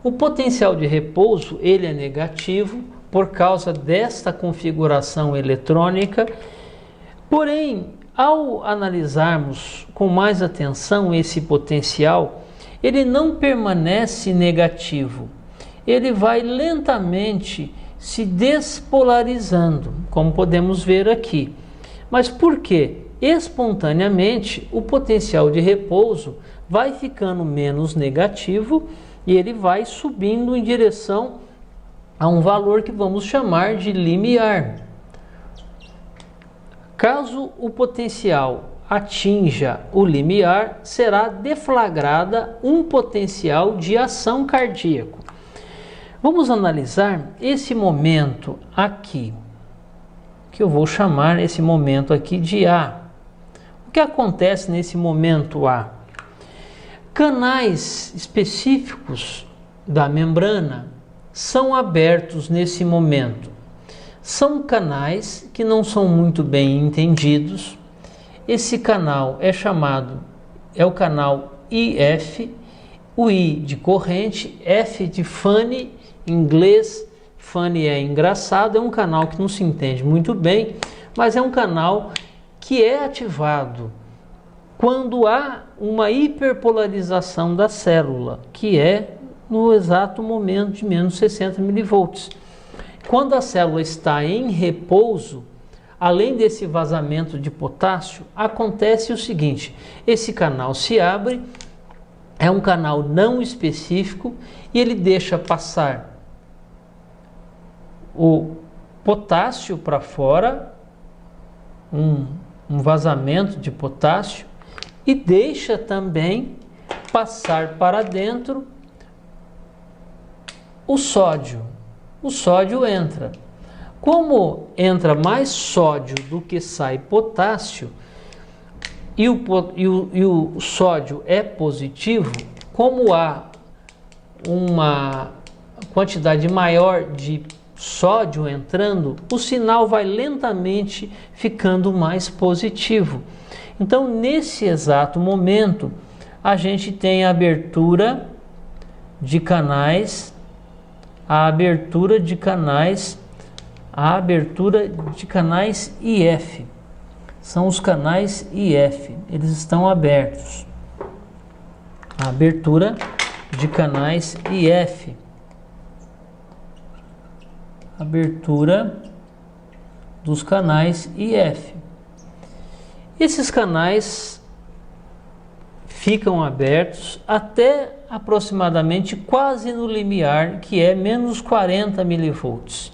O potencial de repouso, ele é negativo por causa desta configuração eletrônica, porém, ao analisarmos com mais atenção esse potencial, ele não permanece negativo, ele vai lentamente se despolarizando, como podemos ver aqui. Mas por quê? Espontaneamente, o potencial de repouso vai ficando menos negativo e ele vai subindo em direção a um valor que vamos chamar de limiar. Caso o potencial atinja o limiar, será deflagrada um potencial de ação cardíaco. Vamos analisar esse momento aqui, que eu vou chamar esse momento aqui de A. O que acontece nesse momento A? Canais específicos da membrana são abertos nesse momento. São canais que não são muito bem entendidos. Esse canal é o canal IF, o I de corrente, F de Fanny, em inglês, Fanny é engraçado, é um canal que não se entende muito bem, mas é um canal que é ativado quando há uma hiperpolarização da célula, que é no exato momento de menos 60 milivolts. Quando a célula está em repouso, além desse vazamento de potássio, acontece o seguinte: esse canal se abre, é um canal não específico e ele deixa passar o potássio para fora, um vazamento de potássio, e deixa também passar para dentro o sódio. O sódio entra. Como entra mais sódio do que sai potássio, e o sódio é positivo, como há uma quantidade maior de sódio entrando, o sinal vai lentamente ficando mais positivo. Então, nesse exato momento, a gente tem a abertura de canais, IF. São os canais IF, eles estão abertos. A abertura de canais IF. Abertura dos canais IF. Esses canais ficam abertos até aproximadamente quase no limiar, que é menos 40 milivolts.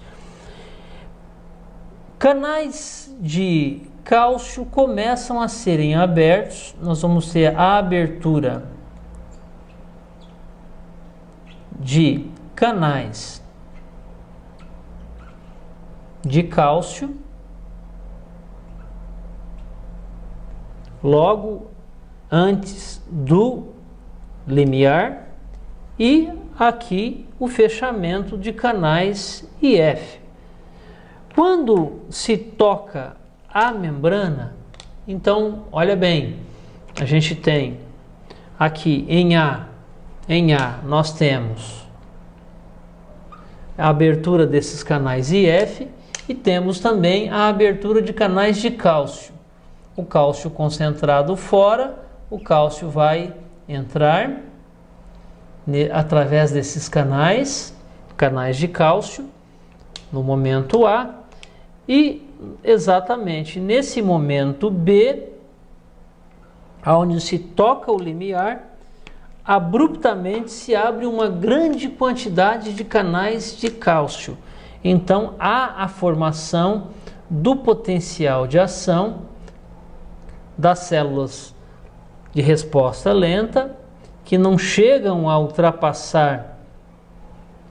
Canais de cálcio começam a serem abertos. Nós vamos ter a abertura de canais de cálcio logo antes do limiar, e aqui o fechamento de canais IF. Quando se toca a membrana, então, olha bem, a gente tem aqui em A nós temos a abertura desses canais IF e temos também a abertura de canais de cálcio. O cálcio concentrado fora, o cálcio vai entrar através desses canais de cálcio, no momento A, e exatamente nesse momento B, onde se toca o limiar, abruptamente se abre uma grande quantidade de canais de cálcio. Então há a formação do potencial de ação das células de resposta lenta, que não chegam a ultrapassar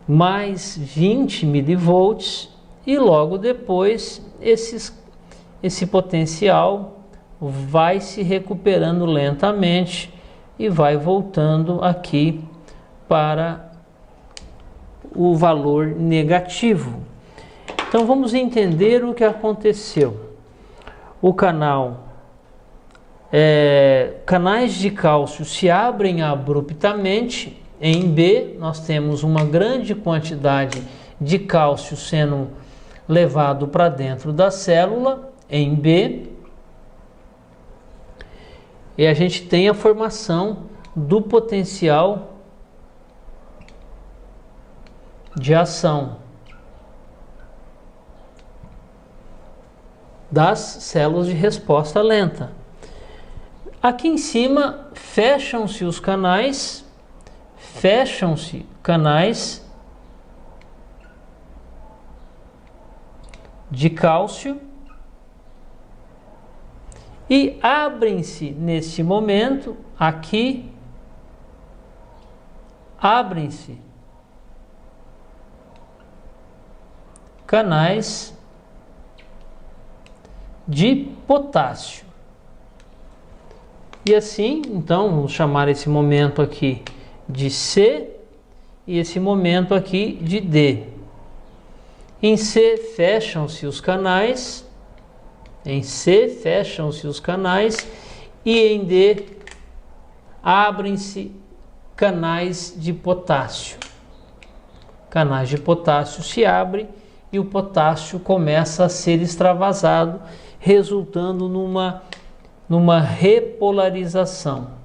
mais 20 milivolts, e logo depois esse potencial vai se recuperando lentamente e vai voltando aqui para o valor negativo. Então vamos entender o que aconteceu. O canais de cálcio se abrem abruptamente Em B, nós temos uma grande quantidade de cálcio sendo levado para dentro da célula, em B, e a gente tem a formação do potencial de ação das células de resposta lenta. Aqui em cima fecham-se canais de cálcio e abrem-se neste momento aqui, abrem-se canais de potássio. E assim, então, vamos chamar esse momento aqui de C e esse momento aqui de D. Em C fecham-se os canais, e em D abrem-se canais de potássio. Canais de potássio se abrem e o potássio começa a ser extravasado, resultando numa repolarização.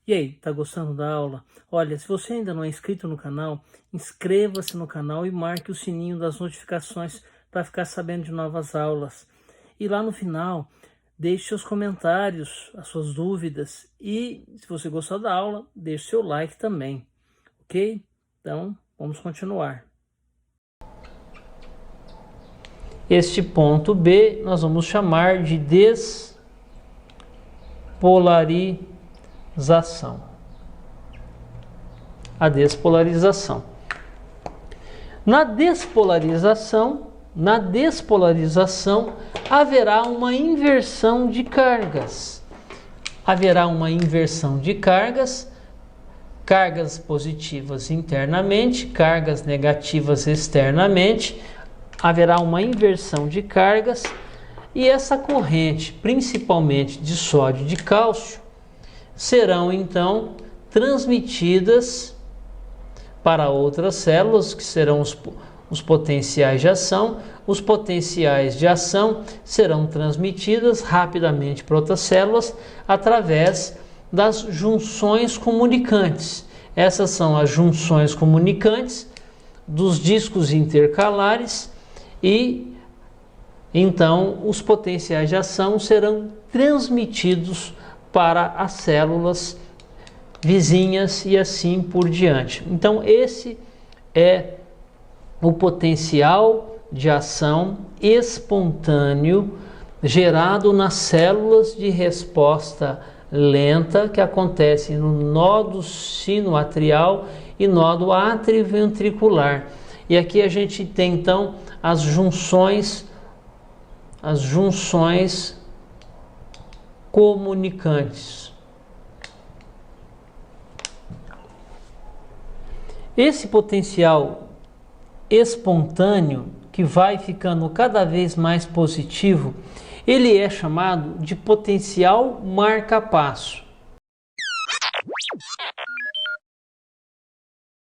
E aí, tá gostando da aula? Olha, se você ainda não é inscrito no canal, inscreva-se no canal e marque o sininho das notificações para ficar sabendo de novas aulas. E lá no final, deixe seus comentários, as suas dúvidas e, se você gostou da aula, deixe seu like também, ok? Então, vamos continuar. Este ponto B nós vamos chamar de despolarização. A despolarização. Na despolarização haverá uma inversão de cargas. Cargas positivas internamente, cargas negativas externamente. Haverá uma inversão de cargas e essa corrente, principalmente de sódio e de cálcio, serão então transmitidas para outras células, que serão os potenciais de ação. Os potenciais de ação serão transmitidas rapidamente para outras células através das junções comunicantes. Essas são as junções comunicantes dos discos intercalares e então os potenciais de ação serão transmitidos para as células vizinhas e assim por diante. Então esse é o potencial de ação espontâneo gerado nas células de resposta lenta que acontece no nódo sinoatrial e nódo atrioventricular. E aqui a gente tem então as junções comunicantes. Esse potencial espontâneo, que vai ficando cada vez mais positivo, ele é chamado de potencial marca-passo.